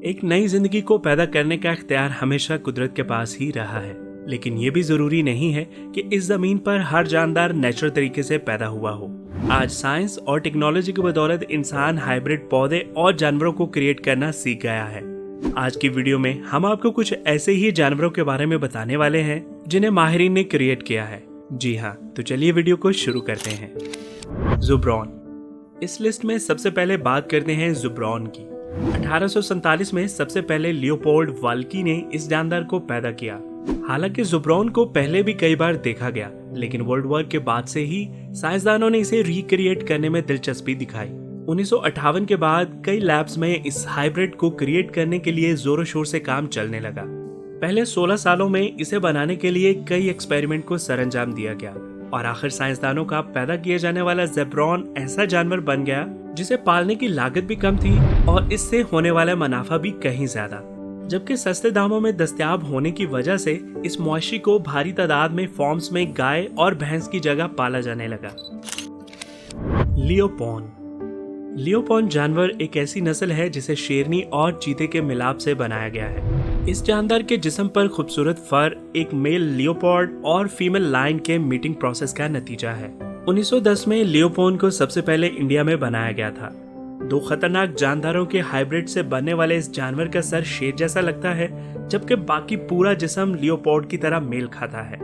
एक नई जिंदगी को पैदा करने का इख्तियार हमेशा कुदरत के पास ही रहा है, लेकिन ये भी जरूरी नहीं है कि इस जमीन पर हर जानदार नेचुरल तरीके से पैदा हुआ हो। आज साइंस और टेक्नोलॉजी की बदौलत इंसान हाइब्रिड पौधे और जानवरों को क्रिएट करना सीख गया है। आज की वीडियो में हम आपको कुछ ऐसे ही जानवरों के बारे में बताने वाले हैं जिन्हें माहिरीन ने क्रिएट किया है। जी हाँ, तो चलिए वीडियो को शुरू करते हैं। ज़ुब्रॉन। इस लिस्ट में सबसे पहले बात करते हैं ज़ुब्रॉन की। 1847 में सबसे पहले लियोपोल्ड वाल्की ने इस जानदार को पैदा किया। हालांकि ज़ुब्रॉन को पहले भी कई बार देखा गया, लेकिन वर्ल्ड वॉर के बाद से ही साइंसदानों ने इसे रिक्रिएट करने में दिलचस्पी दिखाई। 1958 के बाद कई लैब्स में इस हाइब्रिड को क्रिएट करने के लिए जोरों शोर से काम चलने लगा। पहले 16 सालों में इसे बनाने के लिए कई एक्सपेरिमेंट को सरंजाम दिया गया और आखिर साइंसदानों का पैदा किया जाने वाला ज़ुब्रॉन ऐसा जानवर बन गया जिसे पालने की लागत भी कम थी और इससे होने वाला मुनाफा भी कहीं ज्यादा, जबकि सस्ते दामों में दस्तयाब होने की वजह से इस मवेशी को भारी तादाद में फॉर्म्स में गाय और भैंस की जगह पाला जाने लगा। लियोपॉन। लियोपॉन जानवर एक ऐसी नस्ल है जिसे शेरनी और चीते के मिलाप से बनाया गया है। इस जानदार के जिस्म पर खूबसूरत फर एक मेल लियोपार्ड और फीमेल लायन के मीटिंग प्रोसेस का नतीजा है। 1910 में लियोपॉन को सबसे पहले इंडिया में बनाया गया था। दो खतरनाक जानदारों के हाइब्रिड से बनने वाले इस जानवर का सर शेर जैसा लगता है, जबकि बाकी पूरा जिस्म लियोपार्ड की तरह मेल खाता है।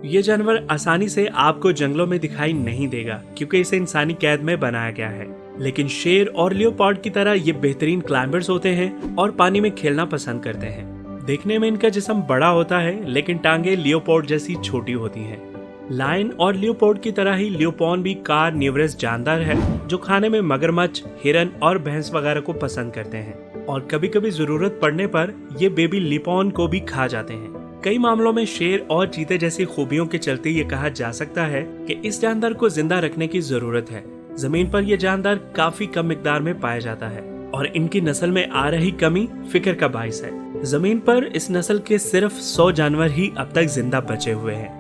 ये जानवर आसानी से आपको जंगलों में दिखाई नहीं देगा क्योंकि इसे इंसानी कैद में बनाया गया है, लेकिन शेर और लियोपार्ड की तरह ये बेहतरीन क्लाइंबर्स होते हैं और पानी में खेलना पसंद करते हैं। देखने में इनका जिस्म बड़ा होता है, लेकिन टांगे लियोपार्ड जैसी छोटी होती हैं। लायन और लियोपार्ड की तरह ही लियोपॉन भी कार्निवरस जानदार है जो खाने में मगरमच्छ, हिरन और भैंस वगैरह को पसंद करते हैं और कभी कभी जरूरत पड़ने पर ये बेबी लियोपॉन को भी खा जाते हैं। कई मामलों में शेर और चीते जैसी खूबियों के चलते ये कहा जा सकता है कि इस जानदार को जिंदा रखने की जरूरत है। जमीन पर यह जानदार काफी कम मिकदार में पाया जाता है और इनकी नस्ल में आ रही कमी फिक्र का बाइस है। जमीन पर इस नस्ल के सिर्फ 100 जानवर ही अब तक जिंदा बचे हुए हैं।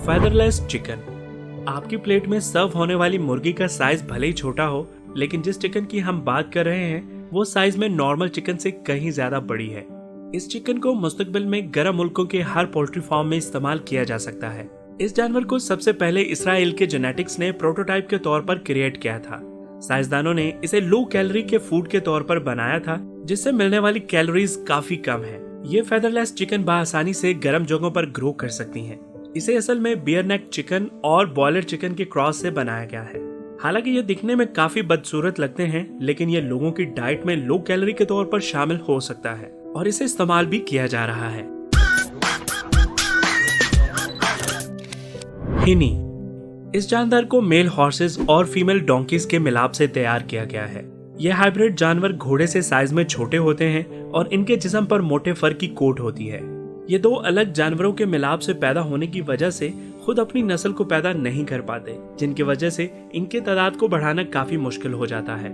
फेदरलेस चिकन। आपकी प्लेट में सर्व होने वाली मुर्गी का साइज भले ही छोटा हो, लेकिन जिस चिकन की हम बात कर रहे हैं वो साइज में नॉर्मल चिकन से कहीं ज्यादा बड़ी है। इस चिकन को मुस्तकबिल में गर्म मुल्कों के हर पोल्ट्री फार्म में इस्तेमाल किया जा सकता है। इस जानवर को सबसे पहले इसराइल के जेनेटिक्स ने प्रोटोटाइप के तौर पर क्रिएट किया था। साइंसदानों ने इसे लो कैलोरी के फूड के तौर पर बनाया था, जिससे मिलने वाली कैलोरीज काफी कम है। ये फेदरलेस चिकन बआसानी से गर्म जगहों पर ग्रो कर सकती हैं। इसे असल में बियर नेक चिकन और बॉयलर चिकन के क्रॉस से बनाया गया है। हालांकि ये दिखने में काफी बदसूरत लगते हैं, लेकिन ये लोगों की डाइट में लो कैलोरी के तौर पर शामिल हो सकता है और इसे इस्तेमाल भी किया जा रहा है। हिनी। इस जानदार को मेल हॉर्सेस और फीमेल डोंकीज के मिलाप से तैयार किया गया है। यह हाइब्रिड जानवर घोड़े से साइज में छोटे होते हैं और इनके जिस्म पर मोटे फर की कोट होती है। ये दो अलग जानवरों के मिलाप से पैदा होने की वजह से खुद अपनी नस्ल को पैदा नहीं कर पाते, जिनकी वजह से इनके तादाद को बढ़ाना काफी मुश्किल हो जाता है।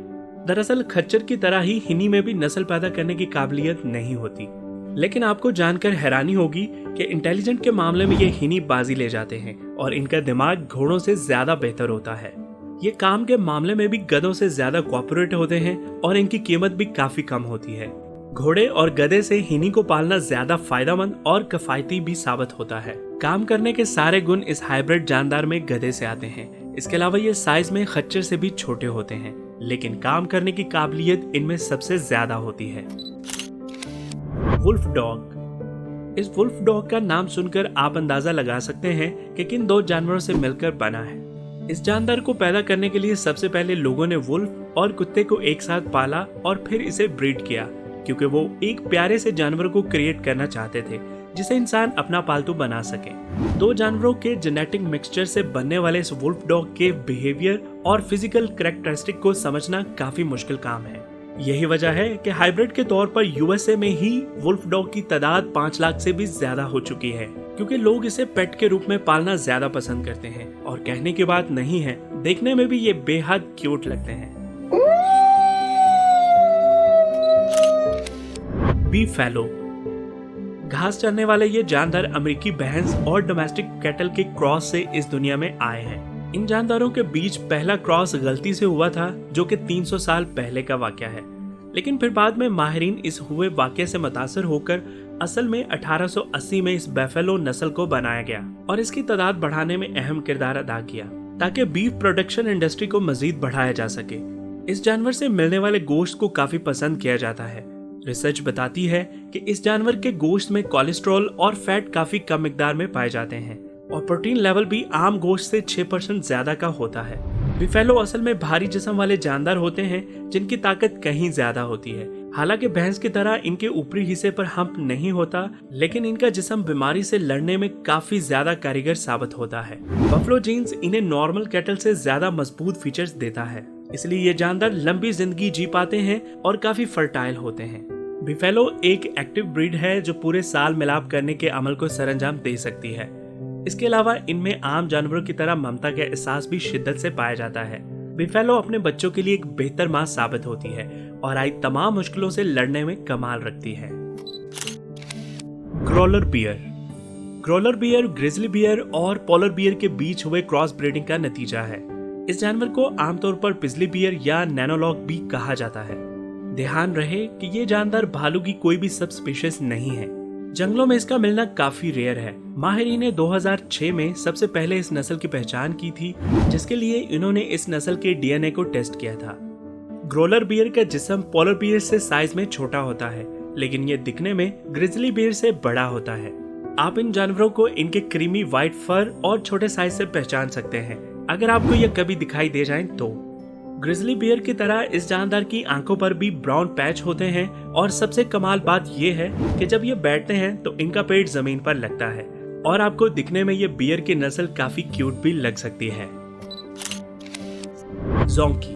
दरअसल खच्चर की तरह ही हिनी में भी नस्ल पैदा करने की काबिलियत नहीं होती, लेकिन आपको जानकर हैरानी होगी कि इंटेलिजेंट के मामले में ये हिनी बाजी ले जाते हैं और इनका दिमाग घोड़ों से ज्यादा बेहतर होता है। ये काम के मामले में भी गधों से ज्यादा कोऑपरेट होते हैं और इनकी कीमत भी काफी कम होती है। घोड़े और गधे से हिनी को पालना ज्यादा फायदेमंद और किफायती भी साबित होता है। काम करने के सारे गुण इस हाइब्रिड जानदार में गधे से आते हैं। इसके अलावा ये साइज में खच्चर से भी छोटे होते हैं, लेकिन काम करने की काबिलियत इनमें सबसे ज्यादा होती है। Wolf dog. इस वुल्फ डॉग का नाम सुनकर आप अंदाजा लगा सकते हैं कि किन दो जानवरों से मिलकर बना है। इस जानदार को पैदा करने के लिए सबसे पहले लोगों ने वुल्फ और कुत्ते को एक साथ पाला और फिर इसे ब्रीड किया, क्योंकि वो एक प्यारे से जानवर को क्रिएट करना चाहते थे जिसे इंसान अपना पालतू बना सके। दो जानवरों के जेनेटिक मिक्सचर से बनने वाले इस वुल्फ डॉग के बिहेवियर और फिजिकल कैरेक्टरिस्टिक को समझना काफी मुश्किल काम है। यही वजह है कि हाइब्रिड के तौर पर यूएसए में ही वुल्फ डॉग की तादाद 5 लाख से भी ज्यादा हो चुकी है, क्योंकि लोग इसे पेट के रूप में पालना ज्यादा पसंद करते हैं और कहने की बात नहीं है, देखने में भी ये बेहद क्यूट लगते हैं। बीफैलो। घास चरने वाले ये जानदार अमेरिकी भैंस और डोमेस्टिक कैटल के क्रॉस से इस दुनिया में आए हैं। इन जानदारों के बीच पहला क्रॉस गलती से हुआ था, जो कि 300 साल पहले का वाकया है, लेकिन फिर बाद में माहिरीन इस हुए वाकये से मुतासर होकर असल में 1880 में इस बेफेलो नस्ल को बनाया गया और इसकी तादाद बढ़ाने में अहम किरदार अदा किया ताकि बीफ प्रोडक्शन इंडस्ट्री को मजीद बढ़ाया जा सके। इस जानवर से मिलने वाले गोश्त को काफी पसंद किया जाता है। रिसर्च बताती है कि इस जानवर के गोश्त में कोलेस्ट्रॉल और फैट काफी कम मिकदार में पाए जाते हैं और प्रोटीन लेवल भी आम गोश्त से 6% ज्यादा का होता है। बिफेलो असल में भारी जिस्म वाले जानदार होते हैं जिनकी ताकत कहीं ज्यादा होती है। हालांकि भैंस की तरह इनके ऊपरी हिस्से पर हम्प नहीं होता, लेकिन इनका जिस्म बीमारी से लड़ने में काफी ज्यादा कारीगर साबित होता है। बफलो जीन्स इन्हें नॉर्मल कैटल से ज्यादा मजबूत फीचर्स देता है, इसलिए ये जानदार लंबी जिंदगी जी पाते हैं और काफी फर्टाइल होते हैं। बिफेलो एक एक्टिव ब्रीड है जो पूरे साल मिलाप करने के अमल को सरअंजाम दे सकती है। इसके अलावा इनमें आम जानवरों की तरह ममता का एहसास भी शिद्दत से पाया जाता है। बिफेलो अपने बच्चों के लिए एक बेहतर मां साबित होती है और आई तमाम मुश्किलों से लड़ने में कमाल रखती है। Growler bear. Growler bear grizzly bear और पोलर बियर के बीच हुए क्रॉस ब्रीडिंग का नतीजा है। इस जानवर को आमतौर पर पिजली बियर या नैनोलॉग भी कहा जाता है। ध्यान रहे कि ये जानदार भालू की कोई भी सब स्पीशीज नहीं है। जंगलों में इसका मिलना काफी रेयर है। माहिरीन ने 2006 में सबसे पहले इस नस्ल की पहचान की थी, जिसके लिए इन्होंने इस नस्ल के डीएनए को टेस्ट किया था। ग्रोलर बियर का जिस्म पोलर बियर से साइज में छोटा होता है, लेकिन ये दिखने में ग्रिजली बियर से बड़ा होता है। आप इन जानवरों को इनके क्रीमी व्हाइट फर और छोटे साइज से पहचान सकते हैं, अगर आपको ये कभी दिखाई दे जाएं तो। ग्रिजली बियर की तरह इस जानदार की आंखों पर भी ब्राउन पैच होते हैं और सबसे कमाल बात यह है कि जब ये बैठते हैं तो इनका पेट जमीन पर लगता है और आपको दिखने में ये बियर की नस्ल काफी क्यूट भी लग सकती है। जोंकी।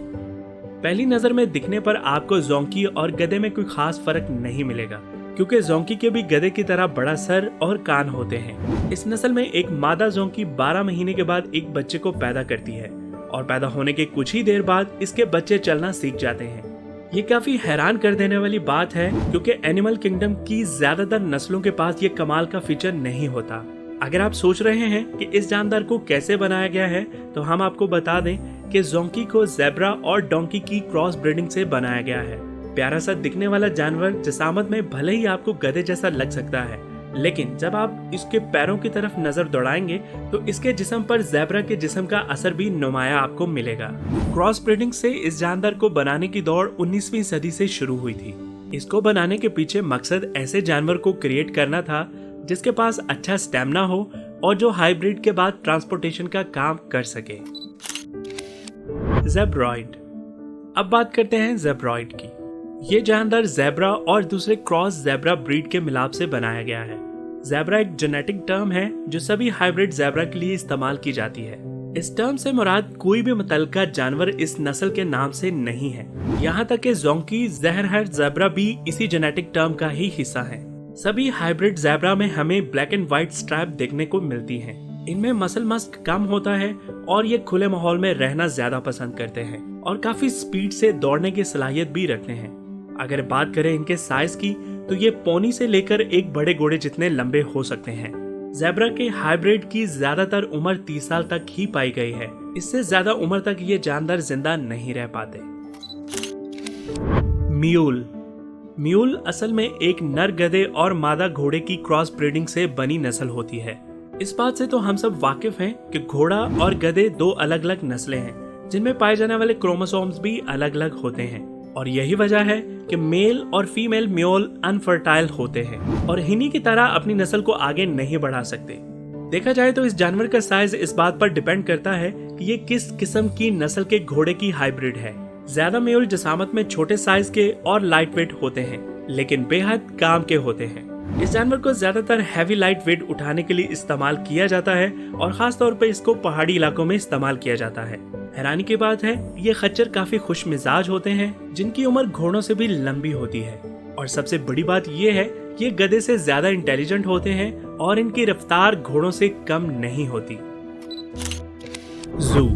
पहली नजर में दिखने पर आपको जोंकी और गधे में कोई खास फर्क नहीं मिलेगा, क्योंकि जोंकी के भी गधे की तरह बड़ा सर और कान होते हैं। इस नस्ल में एक मादा जोंकी 12 महीने के बाद एक बच्चे को पैदा करती है और पैदा होने के कुछ ही देर बाद इसके बच्चे चलना सीख जाते हैं। ये काफी हैरान कर देने वाली बात है, क्योंकि एनिमल किंगडम की ज्यादातर नस्लों के पास ये कमाल का फीचर नहीं होता। अगर आप सोच रहे हैं कि इस जानदार को कैसे बनाया गया है, तो हम आपको बता दें कि जोंकी को ज़ेब्रा और डोंकी की क्रॉस ब्रीडिंग से बनाया गया है। प्यारा सा दिखने वाला जानवर जिसामत में भले ही आपको गधे जैसा लग सकता है, लेकिन जब आप इसके पैरों की तरफ नजर दौड़ाएंगे तो इसके जिस्म पर ज़ेब्रा के जिस्म का असर भी नुमाया आपको मिलेगा। क्रॉस ब्रीडिंग से इस जानदार को बनाने की दौड़ 19वीं सदी से शुरू हुई थी। इसको बनाने के पीछे मकसद ऐसे जानवर को क्रिएट करना था जिसके पास अच्छा स्टेमिना हो और जो हाइब्रिड के बाद ट्रांसपोर्टेशन का काम कर सके। ज़ेब्रॉइड। अब बात करते हैं ज़ेब्रॉइड की। ये जानदार ज़ेब्रा और दूसरे क्रॉस ज़ेब्रा ब्रीड के मिलाप से बनाया गया है। ज़ेब्रा एक जेनेटिक टर्म है जो सभी हाइब्रिड ज़ेब्रा के लिए इस्तेमाल की जाती है। इस टर्म से मुराद कोई भी मुतल्लिका जानवर इस नस्ल के नाम से नहीं है। यहाँ तक कि जोंकी ज़हरहर ज़ेब्रा भी इसी जेनेटिक टर्म का ही हिस्सा है। सभी हाइब्रिड ज़ेब्रा में हमें ब्लैक एंड व्हाइट स्ट्राइप देखने को मिलती हैं। इनमें मसल मस्क कम होता है और ये खुले माहौल में रहना ज्यादा पसंद करते हैं और काफी स्पीड से दौड़ने की सलाहियत भी रखते हैं। अगर बात करें इनके साइज की, तो ये पोनी से लेकर एक बड़े घोड़े जितने लंबे हो सकते हैं। ज़ेब्रा के हाइब्रिड की ज्यादातर उम्र 30 साल तक ही पाई गई है। इससे ज्यादा उम्र तक ये जानदार जिंदा नहीं रह पाते। म्यूल। म्यूल असल में एक नर गधे और मादा घोड़े की क्रॉस ब्रीडिंग से बनी नस्ल होती है। इस बात से तो हम सब वाकिफ हैं कि घोड़ा और गधे दो अलग अलग नस्लें हैं, जिनमें पाए जाने वाले क्रोमोसोम्स भी अलग अलग होते हैं और यही वजह है कि मेल और फीमेल म्यूल अनफर्टाइल होते हैं और हिनी की तरह अपनी नस्ल को आगे नहीं बढ़ा सकते। देखा जाए तो इस जानवर का साइज इस बात पर डिपेंड करता है कि ये किस किस्म की नस्ल के घोड़े की हाइब्रिड है। ज्यादा म्यूल जिसामत में छोटे साइज के और लाइट वेट होते हैं, लेकिन बेहद काम के होते हैं। इस जानवर को ज्यादातर हैवी लाइट वेट उठाने के लिए इस्तेमाल किया जाता है और खास तौर पर इसको पहाड़ी इलाकों में इस्तेमाल किया जाता है। हैरानी की बात है, ये खच्चर काफी खुश मिजाज होते हैं, जिनकी उम्र घोड़ों से भी लंबी होती है और सबसे बड़ी बात ये है कि ये गधे से ज्यादा इंटेलिजेंट होते हैं और इनकी रफ्तार घोड़ों से कम नहीं होती। जू।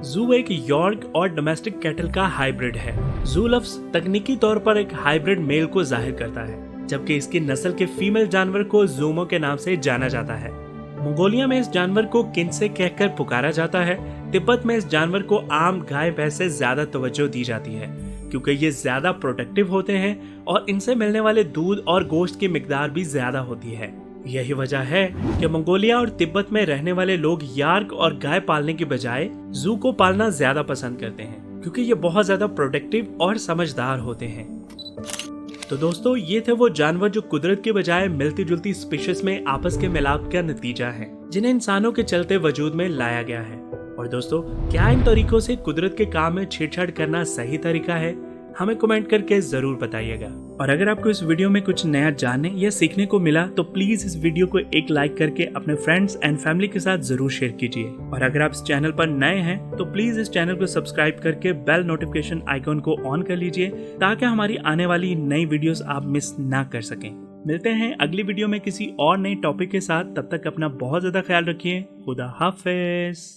जू एक यॉर्क और डोमेस्टिक कैटल का हाइब्रिड है। जू लफ्ज तकनीकी तौर पर एक हाइब्रिड मेल को जाहिर करता है, जबकि इसकी नस्ल के फीमेल जानवर को जूमो के नाम से जाना जाता है। मंगोलिया में इस जानवर को किनसे कहकर पुकारा जाता है। तिब्बत में इस जानवर को आम गाय भैंस से ज्यादा तवज्जो दी जाती है, क्योंकि ये ज्यादा प्रोटेक्टिव होते हैं और इनसे मिलने वाले दूध और गोश्त की मिकदार भी ज्यादा होती है। यही वजह है कि मंगोलिया और तिब्बत में रहने वाले लोग यार्क और गाय पालने की बजाय जू को पालना ज्यादा पसंद करते हैं, क्योंकि ये बहुत ज्यादा प्रोटेक्टिव और समझदार होते हैं। तो दोस्तों, ये थे वो जानवर जो कुदरत के बजाय मिलती जुलती स्पीशीज में आपस के मिलाप का नतीजा है, जिन्हें इंसानों के चलते वजूद में लाया गया है। और दोस्तों, क्या इन तरीकों से कुदरत के काम में छेड़छाड़ करना सही तरीका है? हमें कमेंट करके जरूर बताइएगा। और अगर आपको इस वीडियो में कुछ नया जानने या सीखने को मिला तो प्लीज इस वीडियो को एक लाइक करके अपने फ्रेंड्स एंड फैमिली के साथ जरूर शेयर कीजिए। और अगर आप इस चैनल पर नए हैं तो प्लीज इस चैनल को सब्सक्राइब करके बेल नोटिफिकेशन आइकॉन को ऑन कर लीजिए, ताकि हमारी आने वाली नई वीडियोस आप मिस ना कर सकें। मिलते हैं अगली वीडियो में किसी और नए टॉपिक के साथ। तब तक अपना बहुत ज्यादा ख्याल रखिए। खुदा हाफिज।